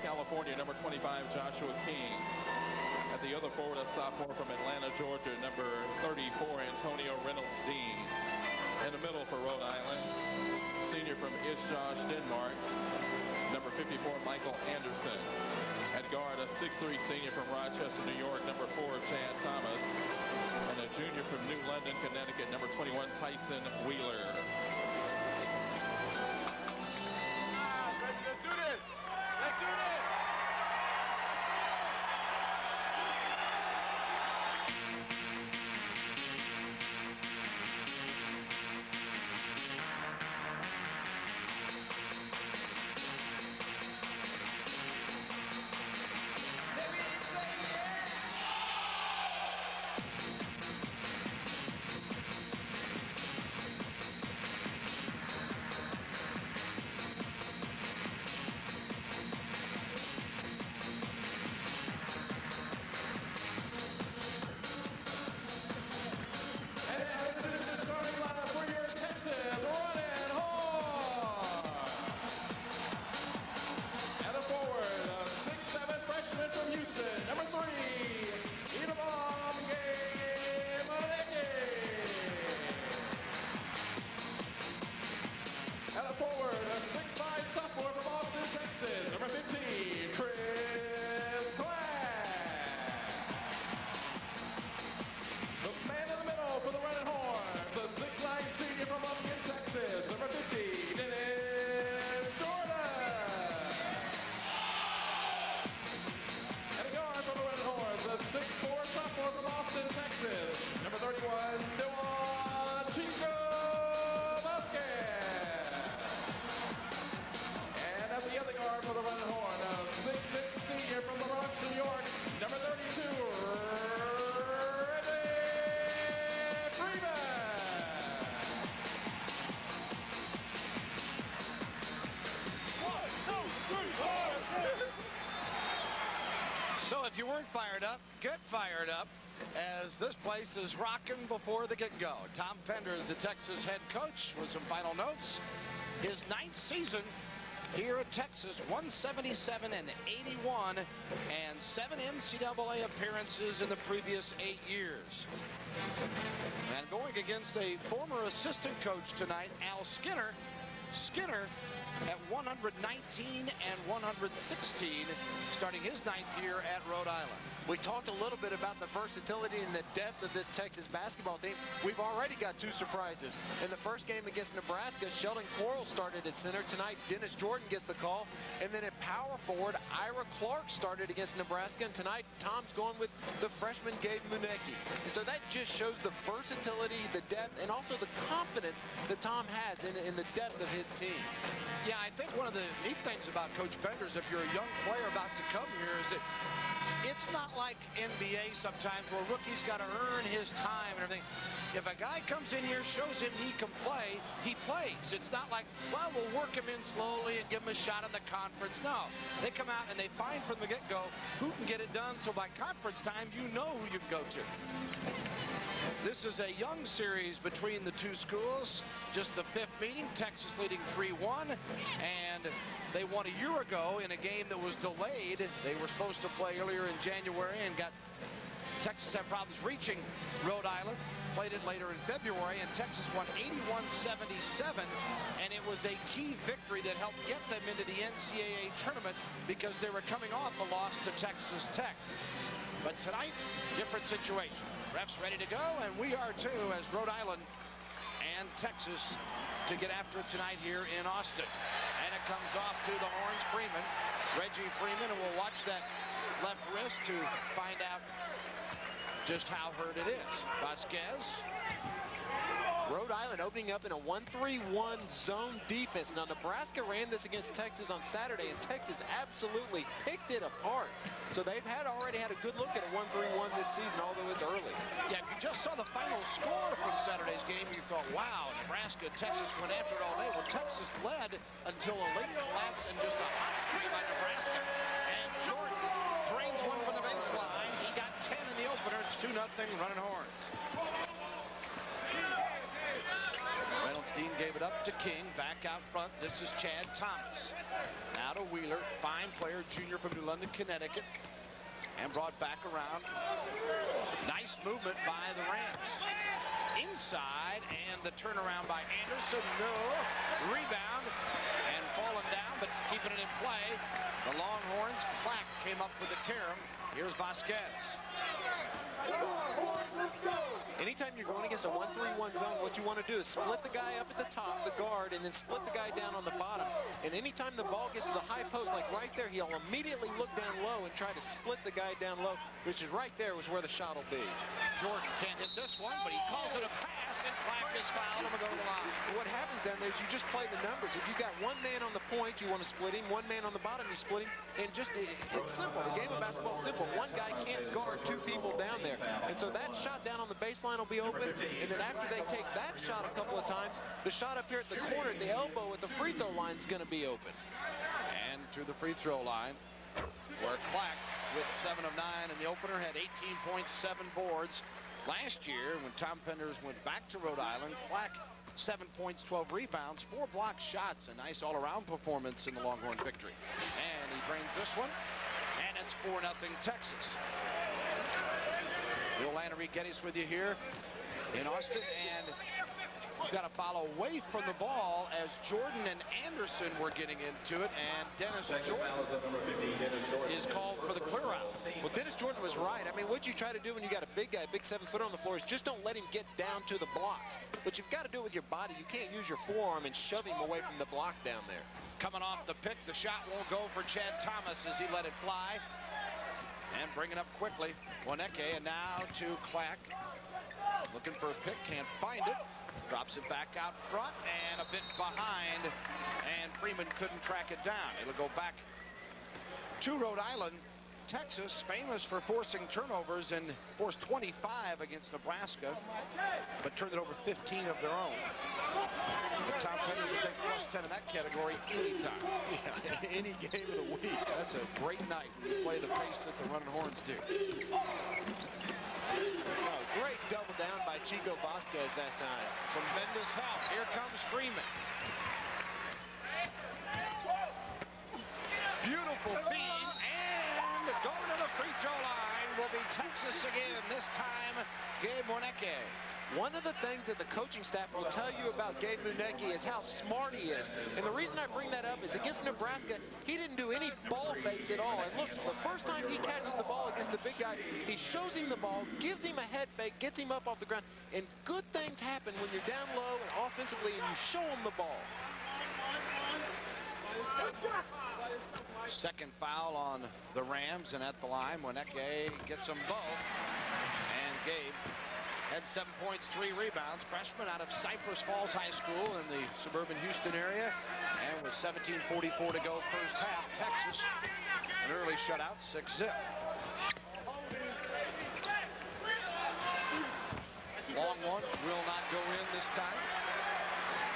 California, number 25, Joshua King. At the other forward, a sophomore from Atlanta, Georgia, number 34, Antonio Reynolds Dean. In the middle for Rhode Island, senior from Ishash, Denmark, number 54, Michael Anderson. At guard, a 6'3" senior from Rochester, New York, number 4, Chad Thomas. And a junior from New London, Connecticut, number 21, Tyson Wheeler. Let's do this! Let's do this! At a forward, a 6'5" sophomore from Austin, Texas, number 15, Kris Clack. The man in the middle for the Red and Horns, the 6'9" senior from Lubbock, Texas, number 50, Dennis Jordan. And a guard for the Red and Horns, a 6'4" sophomore from Austin, Texas, number 31, Dewan Chico. The other guard for the Red and Horn, a 6'6" senior from the Bronx, New York, number 32, Reggie Freeman. One, two, three, four. So if you weren't fired up, get fired up, as this place is rocking before the get-go. Tom Pender is the Texas head coach with some final notes. His 9th season here at Texas, 177-81, and 7 NCAA appearances in the previous 8 years. And going against a former assistant coach tonight, Al Skinner. Skinner at 119 and 116, starting his 9th year at Rhode Island. We talked a little bit about the versatility and the depth of this Texas basketball team. We've already got 2 surprises. In the first game against Nebraska, Sheldon Quarles started at center. Tonight, Dennis Jordan gets the call. And then at power forward, Ira Clark started against Nebraska. And tonight, Tom's going with the freshman Gabe Munecki. And so that just shows the versatility, the depth, and also the confidence that Tom has in the depth of his team. Yeah, I think one of the neat things about Coach Pender is if you're a young player about to come here is that it's not like NBA sometimes where rookies got to earn his time and everything. If a guy comes in here, shows him he can play, he plays. It's not like, well, we'll work him in slowly and give him a shot in the conference. No, they come out and they find from the get-go who can get it done, so by conference time, you know who you can go to. This is a young series between the 2 schools. Just the 5th meeting, Texas leading 3-1, and they won a year ago in a game that was delayed. They were supposed to play earlier in January and Texas had problems reaching Rhode Island. Played it later in February, and Texas won 81-77, and it was a key victory that helped get them into the NCAA tournament because they were coming off a loss to Texas Tech. But tonight, different situation. Refs ready to go, and we are too, as Rhode Island and Texas to get after it tonight here in Austin. And it comes off to the Horns, Freeman, Reggie Freeman, and we'll watch that left wrist to find out just how hurt it is. Vasquez. Rhode Island opening up in a 1-3-1 zone defense. Now, Nebraska ran this against Texas on Saturday, and Texas absolutely picked it apart. So they've already had a good look at a 1-3-1 this season, although it's early. Yeah, if you just saw the final score from Saturday's game, you thought, wow, Nebraska, Texas went after it all day. Well, Texas led until a late collapse and just a hot screen by Nebraska. And Jordan drains one from the baseline. He got 10 in the opener. It's 2-0 running Horns. Reynolds Dean gave it up to King. Back out front. This is Chad Thomas. Now to Wheeler. Wheeler, fine player, junior from New London, Connecticut, and brought back around. Nice movement by the Rams. Inside, and the turnaround by Anderson. No. Rebound, and falling down, but keeping it in play. The Longhorns. Clack came up with the carom. Here's Vasquez. Anytime you're going against a 1-3-1 zone, what you want to do is split the guy up at the top, the guard, and then split the guy down on the bottom. And anytime the ball gets to the high post, like right there, he'll immediately look down low and try to split the guy down low, which is right there was where the shot will be. Jordan can't hit this one, but he calls it a pass, and Clack is fouled, and will go to the line. What happens down there is you just play the numbers. If you got one man on the point, you want to split him. One man on the bottom, you split him. And just, it's simple. The game of basketball is simple. One guy can't guard two people down there. And so that shot down on the baseline will be open. And then after they take that shot a couple of times, the shot up here at the corner, at the elbow, at the free throw line is going to be open. And to the free throw line, where Clack, with 7 of 9 in the opener, had 18.7 boards. Last year, when Tom Penders went back to Rhode Island, Clack, 7 points, 12 rebounds, 4 block shots. A nice all-around performance in the Longhorn victory. And he drains this one, and it's 4-0 Texas. Will Lannery Geddes with you here in Austin, and got a foul away from the ball as Jordan and Anderson were getting into it, and Dennis Jordan is called for the clear out. Well, Dennis Jordan was right. I mean, what you try to do when you got a big guy, big 7-footer on the floor, is just don't let him get down to the blocks. But you've got to do it with your body. You can't use your forearm and shove him away from the block down there. Coming off the pick, the shot won't go for Chad Thomas as he let it fly. And bring it up quickly. Woneke, and now to Clack. Looking for a pick, can't find it. Drops it back out front and a bit behind, and Freeman couldn't track it down. It'll go back to Rhode Island. Texas, famous for forcing turnovers, and forced 25 against Nebraska, but turned it over 15 of their own. But Tom Penders will take +10 in that category anytime. Yeah, any game of the week. That's a great night when you play the pace that the Running Horns do. Oh, great double down by Chico Vasquez that time. Tremendous help. Here comes Freeman. Beautiful feed, and going to the free throw line will be Texas again. This time, Gabe Woneke. One of the things that the coaching staff will tell you about Gabe Woneke is how smart he is. And the reason I bring that up is against Nebraska, he didn't do any ball fakes at all. And look, the first time he catches the ball against the big guy, he shows him the ball, gives him a head fake, gets him up off the ground. And good things happen when you're down low and offensively and you show him the ball. Second foul on the Rams, and at the line, Woneke gets them both. And Gabe had 7 points, 3 rebounds. Freshman out of Cypress Falls High School in the suburban Houston area. And with 17:44 to go first half, Texas, an early shutout, 6-zip. Long one will not go in this time.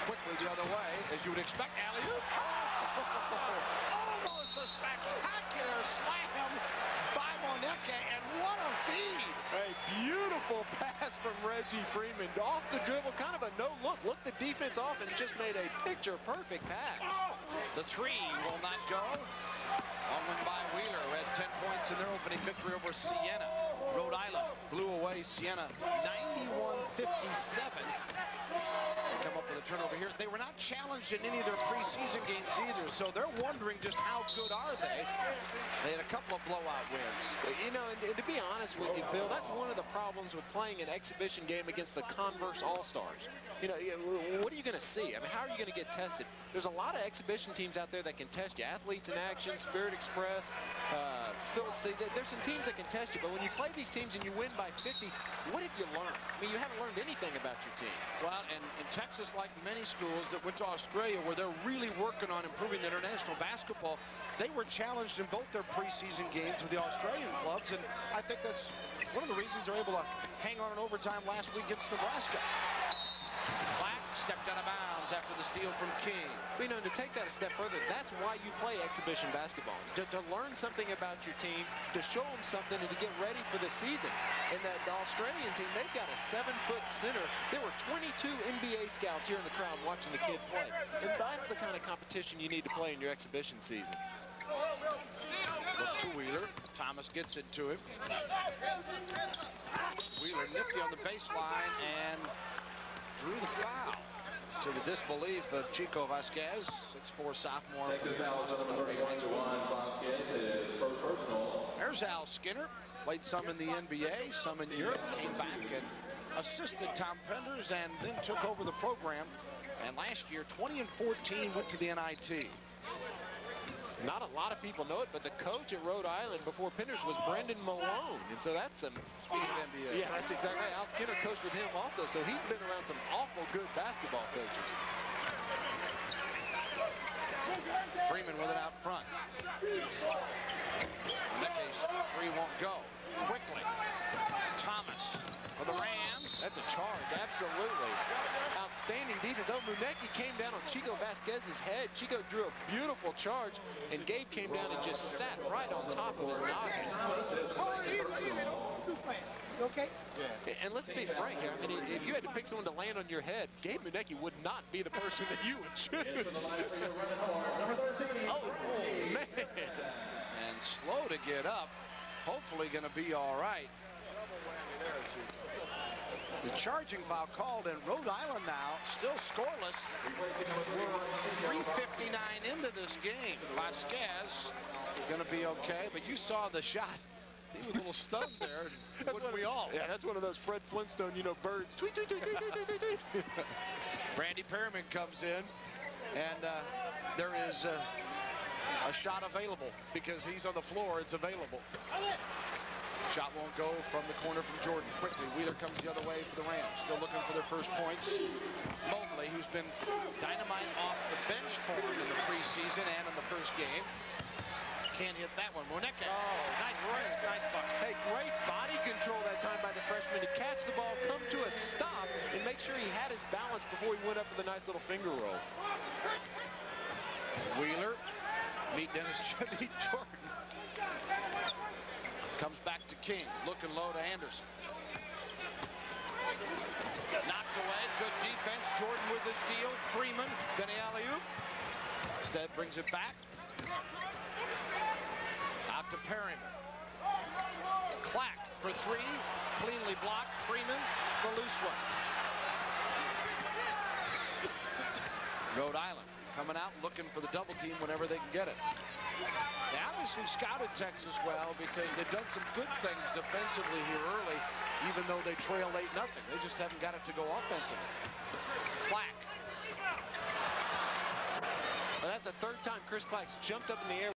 Quickly the other way, as you would expect. Alley-oop. Almost a spectacular slam by Woneke, and what a feed. A beautiful pass from Reggie Freeman. Off the dribble, kind of a no-look. Look the defense off and just made a picture-perfect pass. The three will not go. One win by Wheeler, who had 10 points in their opening victory over Siena. Rhode Island blew away Siena 91-57. Come up with a turnover here. They were not challenged in any of their preseason games either, so they're wondering just how good are they. They had a couple of blowout wins. You know, and to be honest with you, Bill, that's one of the problems with playing an exhibition game against the Converse All-Stars. You know, what are you going to see? I mean, how are you going to get tested? There's a lot of exhibition teams out there that can test you. Athletes in Action, Spirit Express, Phillips. There's some teams that can test you, but when you play these teams and you win by 50, what have you learned? I mean, you haven't learned anything about your team. Well, and in Texas, like many schools that went to Australia, where they're really working on improving the international basketball, they were challenged in both their preseason games with the Australian clubs, and I think that's one of the reasons they're able to hang on in overtime last week against Nebraska. Clack stepped out of bounds after the steal from King. You know, to take that a step further, that's why you play exhibition basketball. To learn something about your team, to show them something, and to get ready for the season. And the Australian team, they've got a 7-foot center. There were 22 NBA scouts here in the crowd watching the kid play. And that's the kind of competition you need to play in your exhibition season. Look to Wheeler. Thomas gets it to him. Wheeler nifty on the baseline and drew the foul. To the disbelief of Chico Vasquez, 6'4" sophomore. Texas now is on number 81, Vasquez, his first personal. There's Al Skinner. Played some in the NBA, some in Europe. Came back and assisted Tom Penders and then took over the program. And last year, 20 and 14, went to the NIT. Not a lot of people know it, but the coach at Rhode Island before Penders was Brendan Malone. And so that's some... Speaking of NBA. Yeah, that's exactly right. Al Skinner coached with him also, so he's been around some awful good basketball coaches. Freeman with it out front. Necke's three won't go. Quickly. Thomas for the Rams. That's a charge, absolutely. Outstanding defense. Oh, Munecki came down on Chico Vasquez's head. Chico drew a beautiful charge, and Gabe came down and just sat right on top of his noggin. Okay? Yeah. And let's be frank here. I mean, if you had to pick someone to land on your head, Gabe Munecki would not be the person that you would choose. Oh, man. And slow to get up. Hopefully going to be all right. The charging foul called, and Rhode Island now still scoreless. We're 3:59 into this game. Vasquez is going to be okay, but you saw the shot. He was a little stunned there. Wouldn't we all? Yeah, that's one of those Fred Flintstone, you know, birds. Tweet, tweet, tweet, tweet, tweet, tweet, tweet. Brandy Perriman comes in, and there is a shot available because he's on the floor. It's available. Shot won't go from the corner from Jordan. Quickly, Wheeler comes the other way for the Rams. Still looking for their first points. Mobley, who's been dynamite off the bench for him in the preseason and in the first game. Can't hit that one. Munecki. Oh, nice range, nice bucket. Hey, great body control that time by the freshman to catch the ball, come to a stop, and make sure he had his balance before he went up with a nice little finger roll. Wheeler, meet Jordan. Comes back to King, looking low to Anderson. Knocked away, good defense. Jordan with the steal. Freeman, then alley-oop. Instead brings it back. Out to Perryman. Clack for three. Cleanly blocked. Freeman, the loose one. Rhode Island coming out looking for the double team whenever they can get it. They obviously scouted Texas well because they've done some good things defensively here early, even though they trail 8-0. They just haven't got it to go offensively. Clack. Well, that's the third time Chris Clack's jumped up in the air